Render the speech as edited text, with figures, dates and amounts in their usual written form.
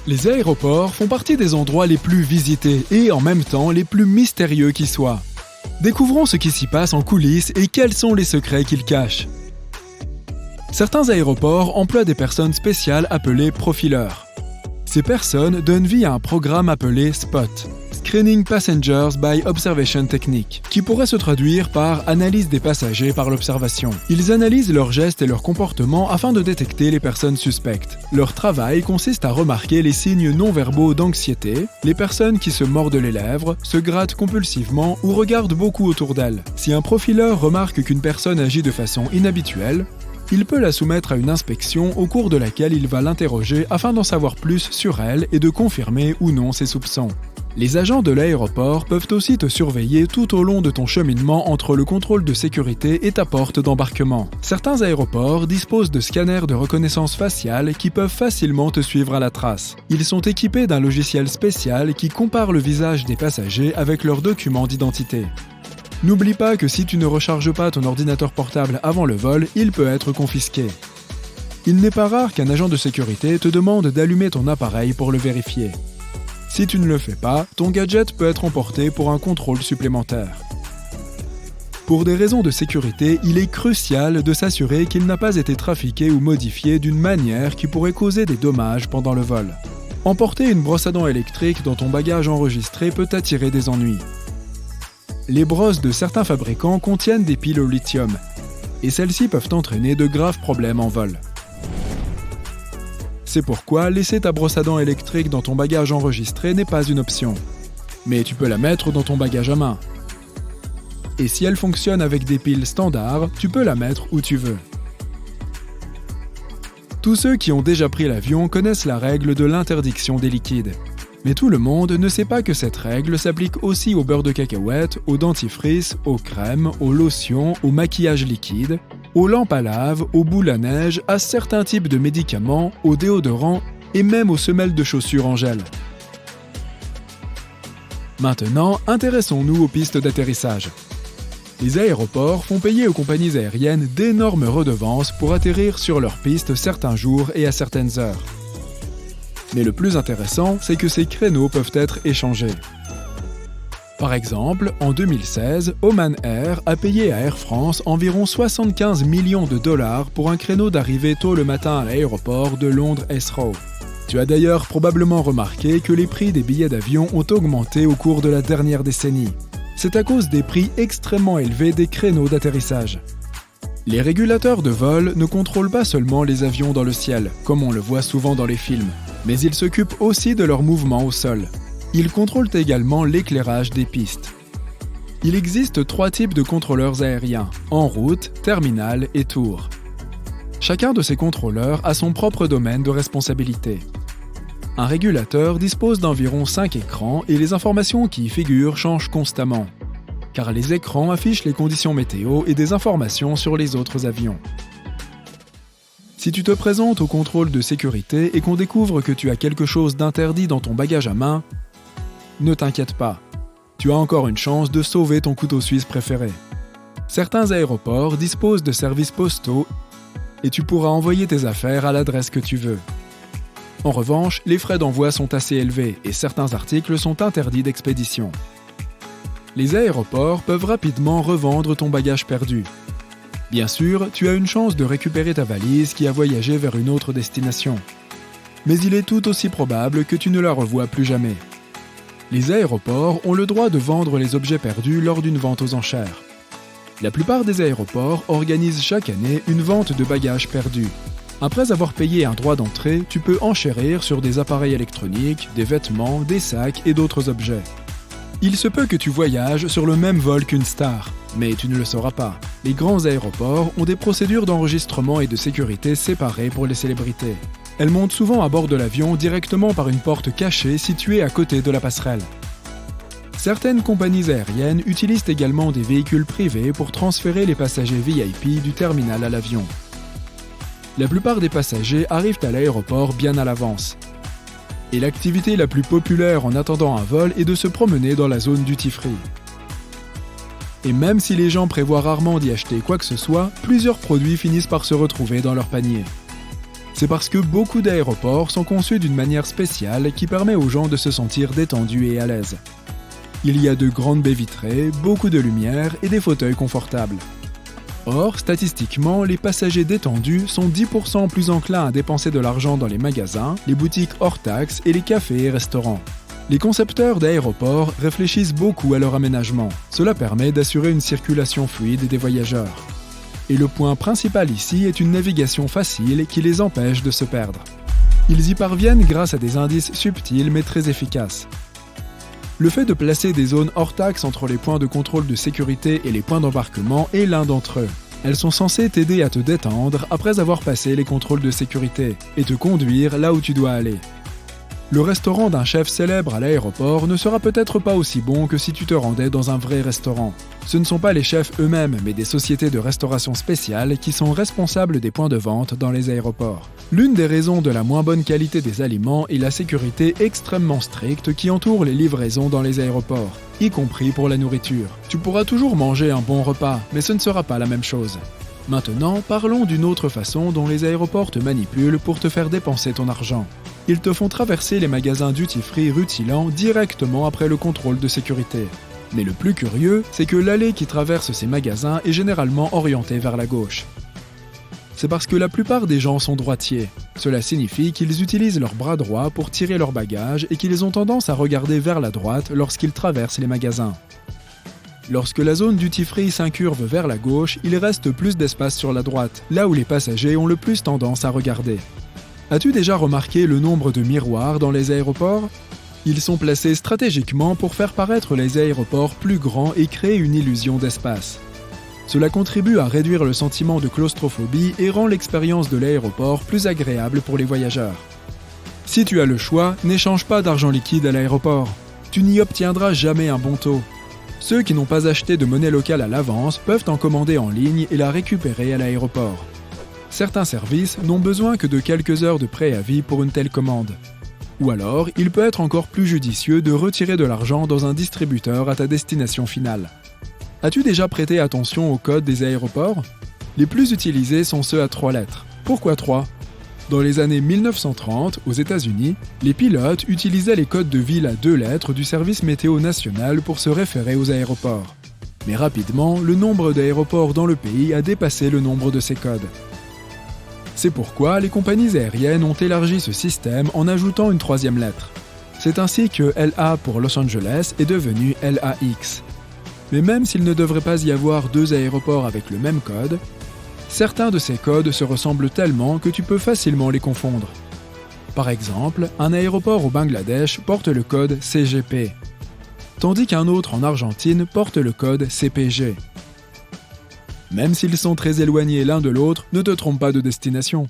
Les aéroports font partie des endroits les plus visités et en même temps les plus mystérieux qui soient. Découvrons ce qui s'y passe en coulisses et quels sont les secrets qu'ils cachent. Certains aéroports emploient des personnes spéciales appelées profileurs. Ces personnes donnent vie à un programme appelé SPOT, Screening Passengers by Observation Technique, qui pourrait se traduire par analyse des passagers par l'observation. Ils analysent leurs gestes et leurs comportements afin de détecter les personnes suspectes. Leur travail consiste à remarquer les signes non-verbaux d'anxiété, les personnes qui se mordent les lèvres, se grattent compulsivement ou regardent beaucoup autour d'elles. Si un profileur remarque qu'une personne agit de façon inhabituelle, il peut la soumettre à une inspection au cours de laquelle il va l'interroger afin d'en savoir plus sur elle et de confirmer ou non ses soupçons. Les agents de l'aéroport peuvent aussi te surveiller tout au long de ton cheminement entre le contrôle de sécurité et ta porte d'embarquement. Certains aéroports disposent de scanners de reconnaissance faciale qui peuvent facilement te suivre à la trace. Ils sont équipés d'un logiciel spécial qui compare le visage des passagers avec leurs documents d'identité. N'oublie pas que si tu ne recharges pas ton ordinateur portable avant le vol, il peut être confisqué. Il n'est pas rare qu'un agent de sécurité te demande d'allumer ton appareil pour le vérifier. Si tu ne le fais pas, ton gadget peut être emporté pour un contrôle supplémentaire. Pour des raisons de sécurité, il est crucial de s'assurer qu'il n'a pas été trafiqué ou modifié d'une manière qui pourrait causer des dommages pendant le vol. Emporter une brosse à dents électrique dans ton bagage enregistré peut attirer des ennuis. Les brosses de certains fabricants contiennent des piles au lithium, et celles-ci peuvent entraîner de graves problèmes en vol. C'est pourquoi laisser ta brosse à dents électrique dans ton bagage enregistré n'est pas une option. Mais tu peux la mettre dans ton bagage à main. Et si elle fonctionne avec des piles standards, tu peux la mettre où tu veux. Tous ceux qui ont déjà pris l'avion connaissent la règle de l'interdiction des liquides. Mais tout le monde ne sait pas que cette règle s'applique aussi au beurre de cacahuète, au dentifrice, aux crèmes, aux lotions, au maquillage liquide, aux lampes à lave, aux boules à neige, à certains types de médicaments, aux déodorants et même aux semelles de chaussures en gel. Maintenant, intéressons-nous aux pistes d'atterrissage. Les aéroports font payer aux compagnies aériennes d'énormes redevances pour atterrir sur leurs pistes certains jours et à certaines heures. Mais le plus intéressant, c'est que ces créneaux peuvent être échangés. Par exemple, en 2016, Oman Air a payé à Air France environ 75 millions de dollars pour un créneau d'arrivée tôt le matin à l'aéroport de Londres Heathrow. Tu as d'ailleurs probablement remarqué que les prix des billets d'avion ont augmenté au cours de la dernière décennie. C'est à cause des prix extrêmement élevés des créneaux d'atterrissage. Les régulateurs de vol ne contrôlent pas seulement les avions dans le ciel, comme on le voit souvent dans les films, mais ils s'occupent aussi de leurs mouvements au sol. Ils contrôlent également l'éclairage des pistes. Il existe 3 types de contrôleurs aériens, en route, terminal et tour. Chacun de ces contrôleurs a son propre domaine de responsabilité. Un régulateur dispose d'environ 5 écrans et les informations qui y figurent changent constamment, car les écrans affichent les conditions météo et des informations sur les autres avions. Si tu te présentes au contrôle de sécurité et qu'on découvre que tu as quelque chose d'interdit dans ton bagage à main, ne t'inquiète pas, tu as encore une chance de sauver ton couteau suisse préféré. Certains aéroports disposent de services postaux et tu pourras envoyer tes affaires à l'adresse que tu veux. En revanche, les frais d'envoi sont assez élevés et certains articles sont interdits d'expédition. Les aéroports peuvent rapidement revendre ton bagage perdu. Bien sûr, tu as une chance de récupérer ta valise qui a voyagé vers une autre destination. Mais il est tout aussi probable que tu ne la revoies plus jamais. Les aéroports ont le droit de vendre les objets perdus lors d'une vente aux enchères. La plupart des aéroports organisent chaque année une vente de bagages perdus. Après avoir payé un droit d'entrée, tu peux enchérir sur des appareils électroniques, des vêtements, des sacs et d'autres objets. Il se peut que tu voyages sur le même vol qu'une star, mais tu ne le sauras pas. Les grands aéroports ont des procédures d'enregistrement et de sécurité séparées pour les célébrités. Elles montent souvent à bord de l'avion directement par une porte cachée située à côté de la passerelle. Certaines compagnies aériennes utilisent également des véhicules privés pour transférer les passagers VIP du terminal à l'avion. La plupart des passagers arrivent à l'aéroport bien à l'avance. Et l'activité la plus populaire en attendant un vol est de se promener dans la zone duty-free. Et même si les gens prévoient rarement d'y acheter quoi que ce soit, plusieurs produits finissent par se retrouver dans leur panier. C'est parce que beaucoup d'aéroports sont conçus d'une manière spéciale qui permet aux gens de se sentir détendus et à l'aise. Il y a de grandes baies vitrées, beaucoup de lumière et des fauteuils confortables. Or, statistiquement, les passagers détendus sont 10% plus enclins à dépenser de l'argent dans les magasins, les boutiques hors taxes et les cafés et restaurants. Les concepteurs d'aéroports réfléchissent beaucoup à leur aménagement. Cela permet d'assurer une circulation fluide des voyageurs. Et le point principal ici est une navigation facile qui les empêche de se perdre. Ils y parviennent grâce à des indices subtils mais très efficaces. Le fait de placer des zones hors taxes entre les points de contrôle de sécurité et les points d'embarquement est l'un d'entre eux. Elles sont censées t'aider à te détendre après avoir passé les contrôles de sécurité et te conduire là où tu dois aller. Le restaurant d'un chef célèbre à l'aéroport ne sera peut-être pas aussi bon que si tu te rendais dans un vrai restaurant. Ce ne sont pas les chefs eux-mêmes, mais des sociétés de restauration spéciales qui sont responsables des points de vente dans les aéroports. L'une des raisons de la moins bonne qualité des aliments est la sécurité extrêmement stricte qui entoure les livraisons dans les aéroports, y compris pour la nourriture. Tu pourras toujours manger un bon repas, mais ce ne sera pas la même chose. Maintenant, parlons d'une autre façon dont les aéroports te manipulent pour te faire dépenser ton argent. Ils te font traverser les magasins duty-free rutilant directement après le contrôle de sécurité. Mais le plus curieux, c'est que l'allée qui traverse ces magasins est généralement orientée vers la gauche. C'est parce que la plupart des gens sont droitiers. Cela signifie qu'ils utilisent leur bras droit pour tirer leurs bagages et qu'ils ont tendance à regarder vers la droite lorsqu'ils traversent les magasins. Lorsque la zone duty-free s'incurve vers la gauche, il reste plus d'espace sur la droite, là où les passagers ont le plus tendance à regarder. As-tu déjà remarqué le nombre de miroirs dans les aéroports ? Ils sont placés stratégiquement pour faire paraître les aéroports plus grands et créer une illusion d'espace. Cela contribue à réduire le sentiment de claustrophobie et rend l'expérience de l'aéroport plus agréable pour les voyageurs. Si tu as le choix, n'échange pas d'argent liquide à l'aéroport. Tu n'y obtiendras jamais un bon taux. Ceux qui n'ont pas acheté de monnaie locale à l'avance peuvent en commander en ligne et la récupérer à l'aéroport. Certains services n'ont besoin que de quelques heures de préavis pour une telle commande. Ou alors, il peut être encore plus judicieux de retirer de l'argent dans un distributeur à ta destination finale. As-tu déjà prêté attention aux codes des aéroports ? Les plus utilisés sont ceux à 3 lettres. Pourquoi 3 ? Dans les années 1930, aux États-Unis, les pilotes utilisaient les codes de ville à 2 lettres du service météo national pour se référer aux aéroports. Mais rapidement, le nombre d'aéroports dans le pays a dépassé le nombre de ces codes. C'est pourquoi les compagnies aériennes ont élargi ce système en ajoutant une 3e lettre. C'est ainsi que LA pour Los Angeles est devenu LAX. Mais même s'il ne devrait pas y avoir 2 aéroports avec le même code, certains de ces codes se ressemblent tellement que tu peux facilement les confondre. Par exemple, un aéroport au Bangladesh porte le code CGP, tandis qu'un autre en Argentine porte le code CPG. Même s'ils sont très éloignés l'un de l'autre, ne te trompe pas de destination.